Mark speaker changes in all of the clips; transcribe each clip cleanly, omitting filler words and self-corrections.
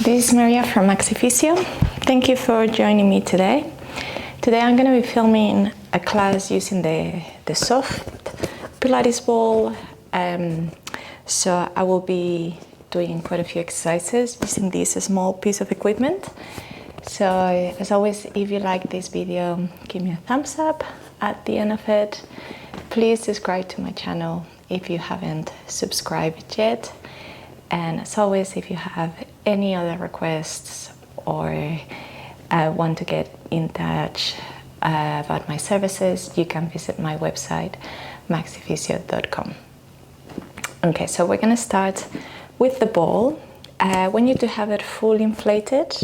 Speaker 1: This is Maria from Maxifisio. Thank you for joining me today. Today I'm going to be filming a class using the soft Pilates ball. So I will be doing quite a few exercises using this small piece of equipment. So as always, if you like this video, give me a thumbs up at the end of it. Please subscribe to my channel if you haven't subscribed yet. And as always, if you have any other requests or want to get in touch about my services, you can visit my website, maxifisio.com. Okay, so we're going to start with the ball. We need to have it fully inflated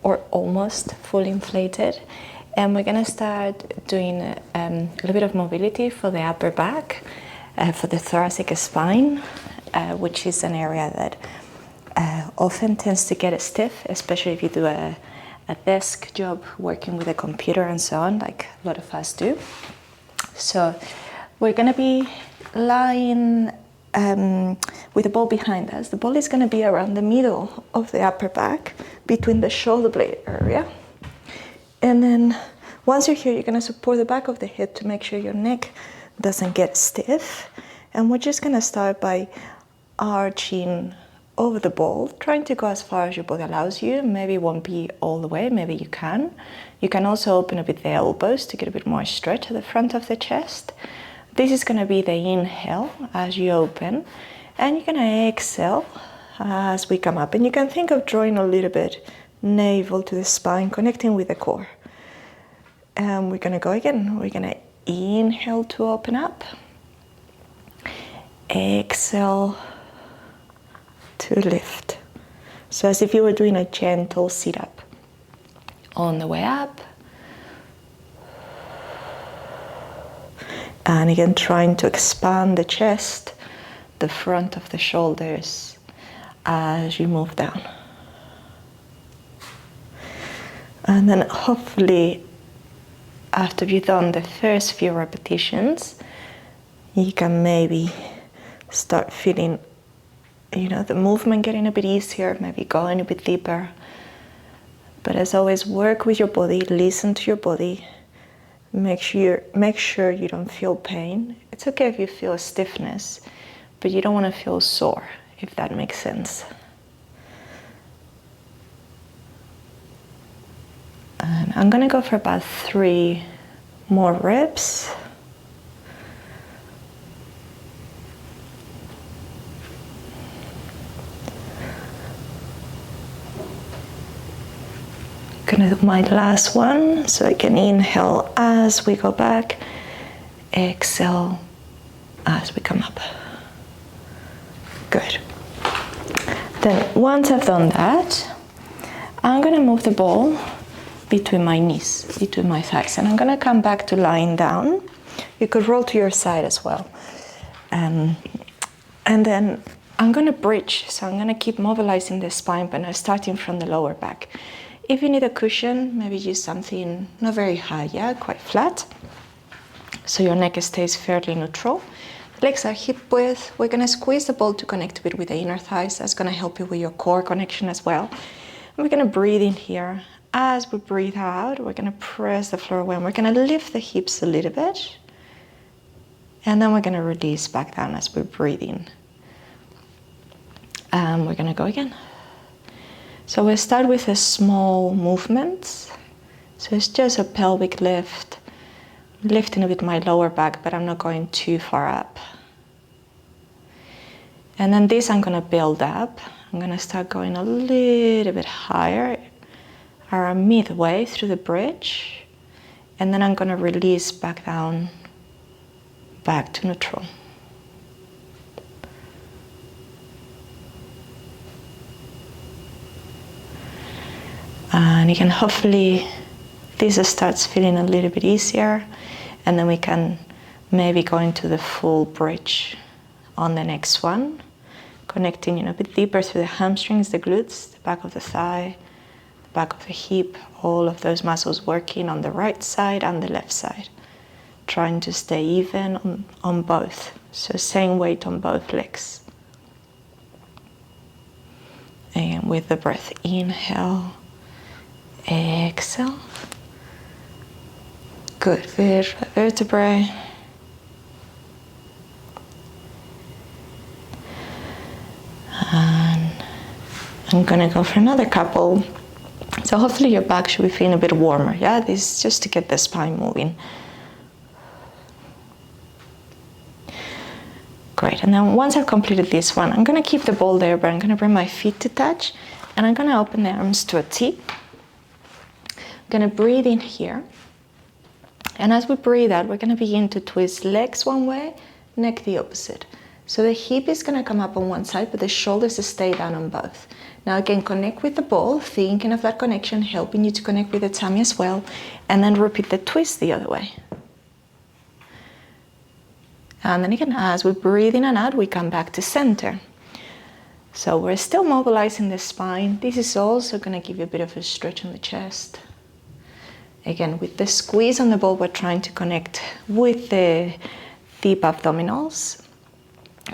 Speaker 1: or almost fully inflated. And we're going to start doing a little bit of mobility for the upper back, for the thoracic spine, which is an area that often tends to get stiff, especially if you do a desk job working with a computer and so on, like a lot of us do. So we're going to be lying with the ball behind us. The ball is going to be around the middle of the upper back, between the shoulder blade area. And then once you're here, you're going to support the back of the head to make sure your neck doesn't get stiff. And we're just going to start by arching over the ball, trying to go as far as your body allows you. Maybe it won't be all the way, maybe you can. You can also open a bit the elbows to get a bit more stretch at the front of the chest. This is going to be the inhale as you open, and you're going to exhale as we come up. And you can think of drawing a little bit navel to the spine, connecting with the core. And we're going to go again. We're going to inhale to open up. Exhale to lift. So as if you were doing a gentle sit-up. On the way up. And again, trying to expand the chest, the front of the shoulders as you move down. And then hopefully, after you've done the first few repetitions, you can maybe start feeling, the movement getting a bit easier, maybe going a bit deeper. But as always, work with your body, listen to your body. Make sure you don't feel pain. It's okay if you feel stiffness, but you don't want to feel sore, if that makes sense. And I'm going to go for about 3 more reps. Gonna do my last one, so I can inhale as we go back, exhale as we come up. Good. Then once I've done that, I'm gonna move the ball between my knees, between my thighs, and I'm gonna come back to lying down. You could roll to your side as well. And then I'm gonna bridge, so I'm gonna keep mobilizing the spine, but now starting from the lower back. If you need a cushion, maybe use something not very high, quite flat, so your neck stays fairly neutral. Legs are hip width. We're gonna squeeze the ball to connect a bit with the inner thighs. That's gonna help you with your core connection as well. And we're gonna breathe in here. As we breathe out, we're gonna press the floor away, and we're gonna lift the hips a little bit. And then we're gonna release back down as we breathe in. And we're gonna go again. So we'll start with a small movement. So it's just a pelvic lift, lifting a bit my lower back, but I'm not going too far up. And then this I'm gonna build up. I'm gonna start going a little bit higher, around midway through the bridge. And then I'm gonna release back down, back to neutral. And you can hopefully, this starts feeling a little bit easier, and then we can maybe go into the full bridge on the next one, connecting a bit deeper through the hamstrings, the glutes, the back of the thigh, the back of the hip, all of those muscles working on the right side and the left side, trying to stay even on both, so same weight on both legs. And with the breath, inhale, exhale. Good, vertebrae. And I'm gonna go for another couple. So hopefully your back should be feeling a bit warmer. Yeah, this is just to get the spine moving. Great, and then once I've completed this one, I'm gonna keep the ball there, but I'm gonna bring my feet to touch, and I'm gonna open the arms to a T. I'm gonna breathe in here. And as we breathe out, we're gonna begin to twist legs one way, neck the opposite. So the hip is gonna come up on one side, but the shoulders stay down on both. Now again, connect with the ball, thinking of that connection, helping you to connect with the tummy as well, and then repeat the twist the other way. And then again, as we breathe in and out, we come back to center. So we're still mobilizing the spine. This is also gonna give you a bit of a stretch on the chest. Again, with the squeeze on the ball, we're trying to connect with the deep abdominals,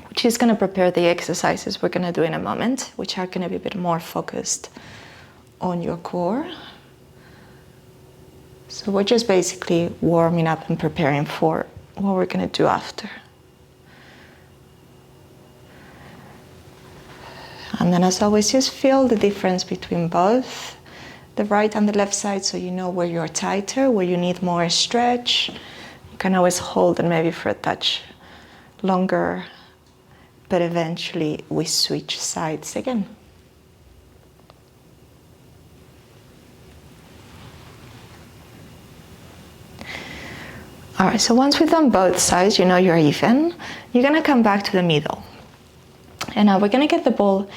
Speaker 1: which is going to prepare the exercises we're going to do in a moment, which are going to be a bit more focused on your core. So we're just basically warming up and preparing for what we're going to do after. And then as always, just feel the difference between both the right and the left side, so you know where you're tighter, where you need more stretch. You can always hold it maybe for a touch longer, but eventually we switch sides again. All right, so once we've done both sides, you know you're even, you're gonna come back to the middle. And now we're gonna get the ball,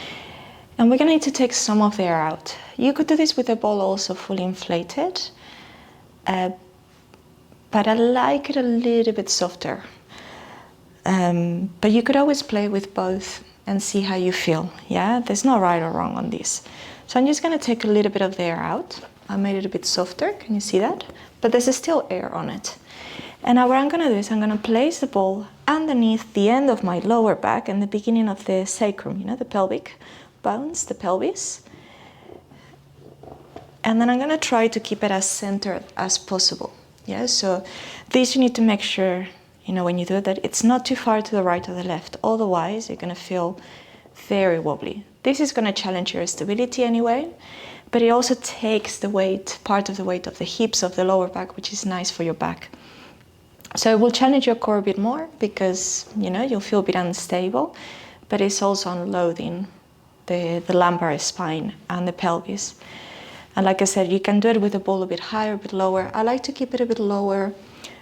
Speaker 1: and we're gonna need to take some of the air out. You could do this with the ball also fully inflated, but I like it a little bit softer. But you could always play with both and see how you feel, yeah? There's no right or wrong on this. So I'm just gonna take a little bit of the air out. I made it a bit softer, can you see that? But there's still air on it. And now what I'm gonna do is I'm gonna place the ball underneath the end of my lower back and the beginning of the sacrum, you know, the pelvic bones, the pelvis. And then I'm gonna try to keep it as centered as possible. Yeah, so this you need to make sure, you know, when you do it, that it's not too far to the right or the left. Otherwise, you're gonna feel very wobbly. This is gonna challenge your stability anyway, but it also takes the weight, part of the weight of the hips of the lower back, which is nice for your back. So it will challenge your core a bit more because, you know, you'll feel a bit unstable, but it's also unloading the lumbar spine and the pelvis. And like I said, you can do it with the ball a bit higher, a bit lower. I like to keep it a bit lower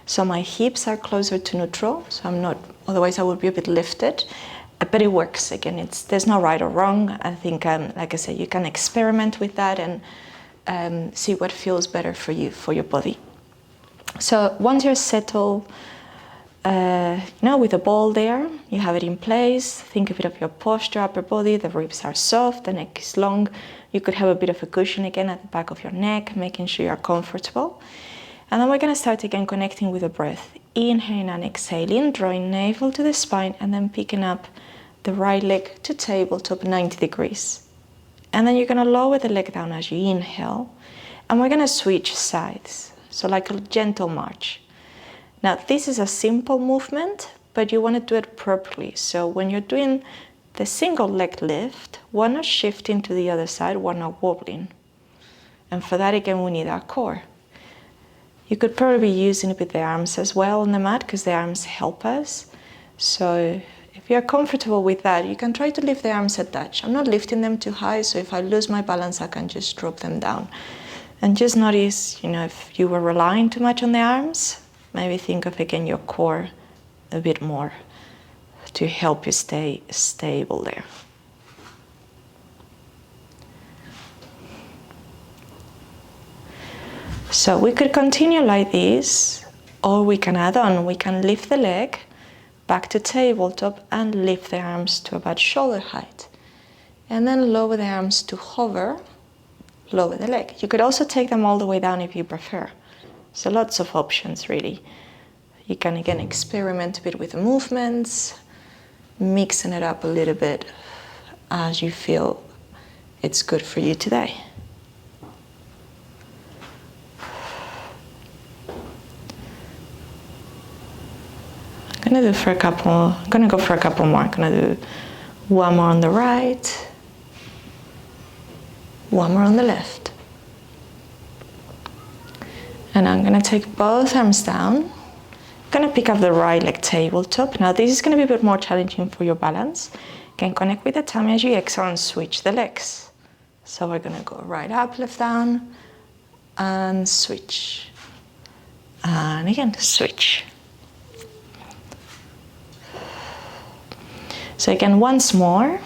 Speaker 1: so my hips are closer to neutral, so I'm not, otherwise I would be a bit lifted. But it works. Again, there's no right or wrong. I think, like I said, you can experiment with that and see what feels better for you, for your body. So once you're settled, you know, with the ball there, you have it in place. Think a bit of your posture, upper body. The ribs are soft, the neck is long. You could have a bit of a cushion again at the back of your neck, making sure you're comfortable. And then we're going to start again connecting with the breath. Inhaling and exhaling, drawing navel to the spine, and then picking up the right leg to tabletop 90 degrees. And then you're going to lower the leg down as you inhale. And we're going to switch sides. So like a gentle march. Now this is a simple movement, but you want to do it properly. So when you're doing the single leg lift, one not shifting to the other side, one not wobbling. And for that again, we need our core. You could probably be using it with the arms as well on the mat because the arms help us. So if you're comfortable with that, you can try to lift the arms a touch. I'm not lifting them too high, so if I lose my balance, I can just drop them down. And just notice, you know, if you were relying too much on the arms, maybe think of again your core a bit more to help you stay stable there. So we could continue like this, or we can add on. We can lift the leg back to tabletop and lift the arms to about shoulder height. And then lower the arms to hover, lower the leg. You could also take them all the way down if you prefer. So lots of options really. You can again experiment a bit with the movements, mixing it up a little bit as you feel it's good for you today. I'm gonna go for a couple more. I'm gonna do one more on the right, one more on the left. And I'm gonna take both arms down. I'm gonna pick up the right leg tabletop. Now this is gonna be a bit more challenging for your balance. You can connect with the tummy as you exhale and switch the legs. So we're gonna go right up, left down, and switch. And again, switch. So again, once more,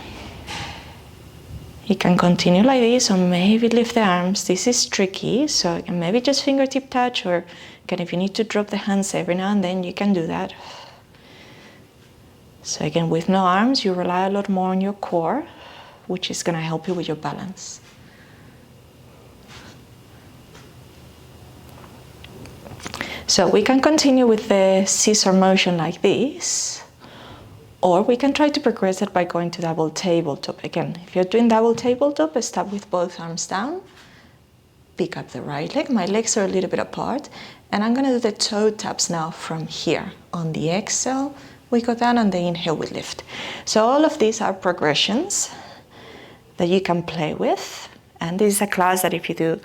Speaker 1: you can continue like this, or maybe lift the arms. This is tricky, so you can maybe just fingertip touch, or again, if you need to drop the hands every now and then, you can do that. So again, with no arms, you rely a lot more on your core, which is gonna help you with your balance. So we can continue with the scissor motion like this. Or we can try to progress it by going to double tabletop. Again, if you're doing double tabletop, start with both arms down. Pick up the right leg. My legs are a little bit apart. And I'm gonna do the toe taps now from here. On the exhale, we go down, and the inhale, we lift. So all of these are progressions that you can play with. And this is a class that if you do,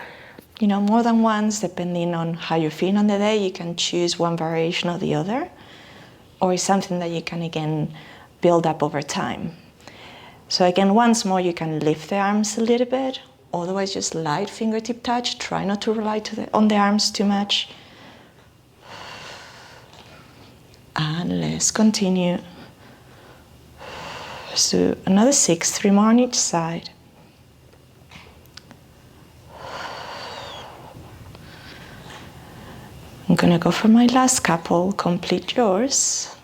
Speaker 1: more than once, depending on how you're feeling on the day, you can choose one variation or the other. Or it's something that you can, again, build up over time. So again, once more, you can lift the arms a little bit. Otherwise, just light fingertip touch. Try not to rely on the arms too much. And let's continue. Let's do another 6, 3 more on each side. I'm gonna go for my last couple, complete yours.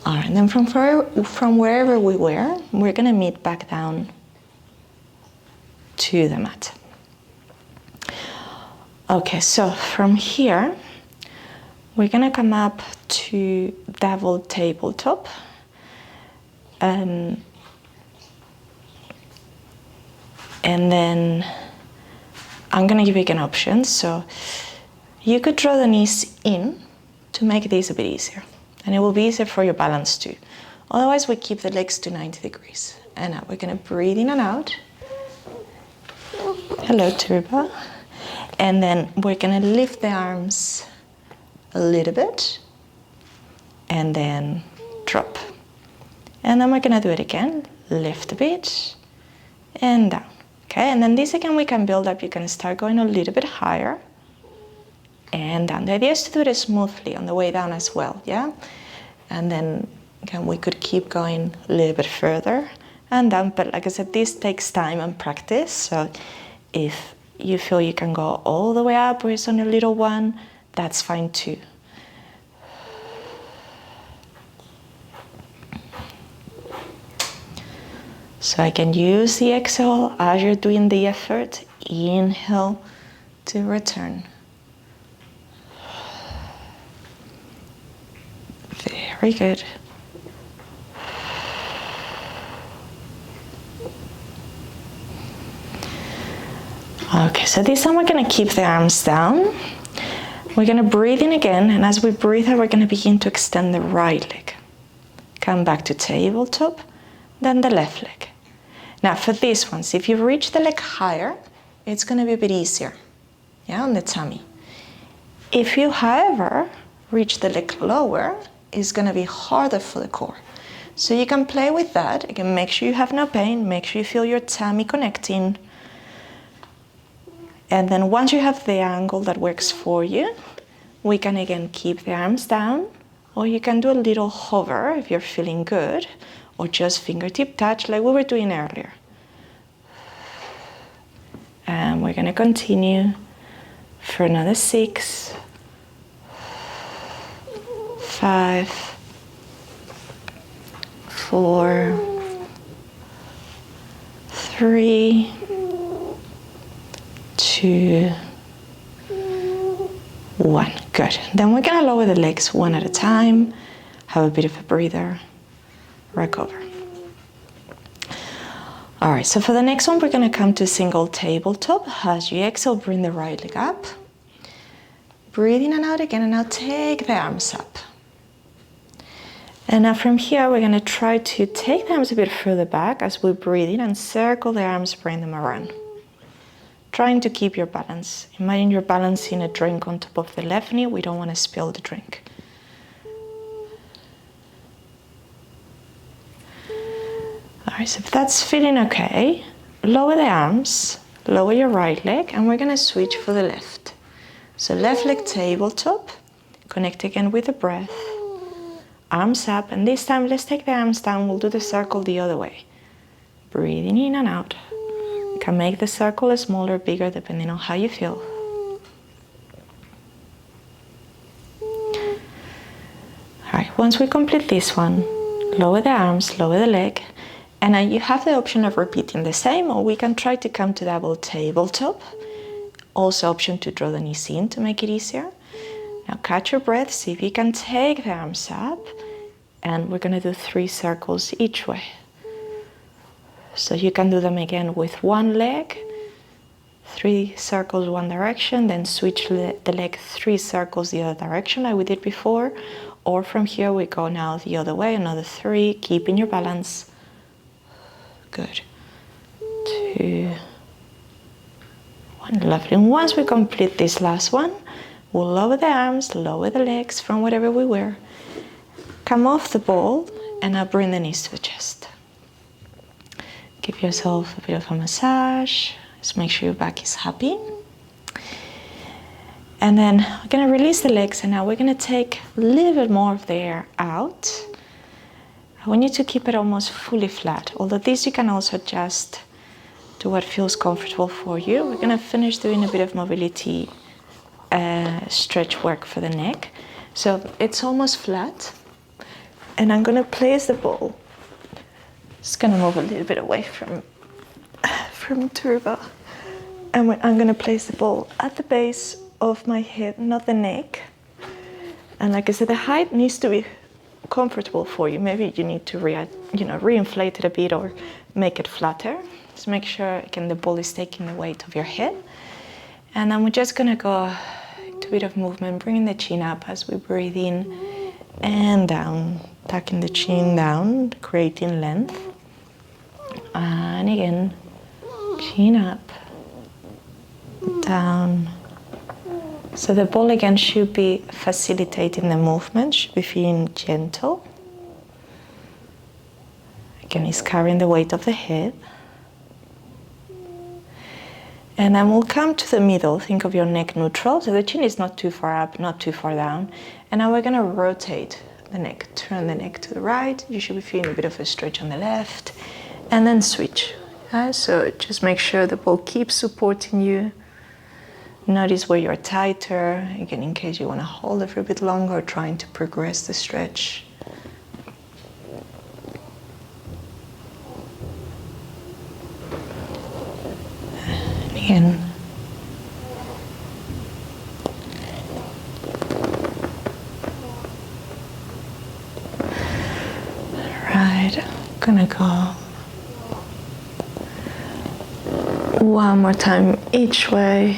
Speaker 1: All right, and then from wherever we were, we're gonna meet back down to the mat. Okay, so from here, we're gonna come up to double tabletop. And then I'm gonna give you an option. So you could draw the knees in to make this a bit easier. And it will be easier for your balance too. Otherwise, we keep the legs to 90 degrees. And now we're gonna breathe in and out. Hello, Turba. And then we're gonna lift the arms a little bit and then drop. And then we're gonna do it again. Lift a bit and down. Okay, and then this again we can build up. You can start going a little bit higher and down. The idea is to do it smoothly on the way down as well, yeah? And then again, we could keep going a little bit further and down. But like I said, this takes time and practice. So if you feel you can go all the way up or it's on a little one, that's fine too. So I can use the exhale as you're doing the effort. Inhale to return. Very good. Okay, so this time we're going to keep the arms down. We're going to breathe in again, and as we breathe out, we're going to begin to extend the right leg. Come back to tabletop, then the left leg. Now for these ones, if you reach the leg higher, it's going to be a bit easier, yeah, on the tummy. If you, however, reach the leg lower, it's going to be harder for the core. So you can play with that. Again, make sure you have no pain, make sure you feel your tummy connecting. And then once you have the angle that works for you, we can again keep the arms down, or you can do a little hover if you're feeling good, or just fingertip touch like we were doing earlier. And we're gonna continue for another 6, 5, 4, 3, 2, 1. Good. Then we're gonna lower the legs one at a time, have a bit of a breather, recover. All right, so for the next one, we're gonna come to single tabletop. As you exhale, bring the right leg up. Breathe in and out again, and now take the arms up. And now from here, we're gonna try to take the arms a bit further back as we breathe in and circle the arms, bring them around. Trying to keep your balance. Imagine you're balancing a drink on top of the left knee. We don't wanna spill the drink. All right, so if that's feeling okay, lower the arms, lower your right leg, and we're gonna switch for the left. So left leg tabletop, connect again with the breath, arms up, and this time let's take the arms down, we'll do the circle the other way. Breathing in and out. You can make the circle smaller, bigger, depending on how you feel. All right, once we complete this one, lower the arms, lower the leg, and now you have the option of repeating the same, or we can try to come to double tabletop. Also option to draw the knees in to make it easier. Now catch your breath, see if you can take the arms up, and we're gonna do 3 circles each way. So you can do them again with one leg, 3 circles one direction, then switch the leg 3 circles the other direction like we did before, or from here we go now the other way, another 3, keeping your balance. Good. 2, 1, lovely. And once we complete this last one, we'll lower the arms, lower the legs from whatever we were. Come off the ball and now bring the knees to the chest. Give yourself a bit of a massage. Just make sure your back is happy. And then we're gonna release the legs, and now we're gonna take a little bit more of the air out. I want you to keep it almost fully flat. Although this you can also adjust to what feels comfortable for you. We're gonna finish doing a bit of mobility stretch work for the neck. So it's almost flat. And I'm gonna place the ball. Just gonna move a little bit away from turbo. And I'm gonna place the ball at the base of my head, not the neck. And like I said, the height needs to be comfortable for you. Maybe you need to re-inflate it a bit or make it flatter. Just make sure again the ball is taking the weight of your head. And then we're just gonna go into a bit of movement, bringing the chin up as we breathe in and down, tucking the chin down, creating length. And again, chin up, down. So the ball again should be facilitating the movement, should be feeling gentle. Again, it's carrying the weight of the head. And then we'll come to the middle. Think of your neck neutral. So the chin is not too far up, not too far down. And now we're gonna rotate the neck, turn the neck to the right. You should be feeling a bit of a stretch on the left. And then switch. So just make sure the ball keeps supporting you. Notice where you're tighter, again, in case you want to hold it for a bit longer, trying to progress the stretch. And again. All right, I'm gonna go one more time each way.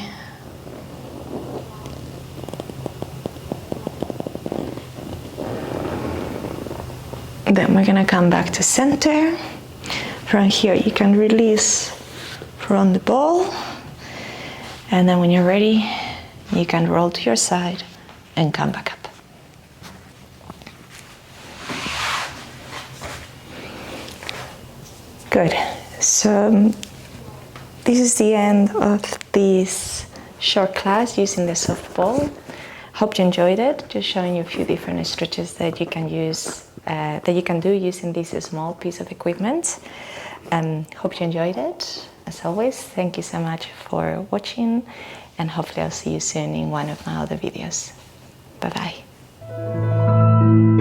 Speaker 1: Then we're gonna come back to center. From here you can release from the ball. And then when you're ready, you can roll to your side and come back up. Good. So this is the end of this short class using the soft ball. Hope you enjoyed it. Just showing you a few different stretches that you can use, that you can do using this small piece of equipment. Hope you enjoyed it. As always, thank you so much for watching, and hopefully I'll see you soon in one of my other videos. Bye bye.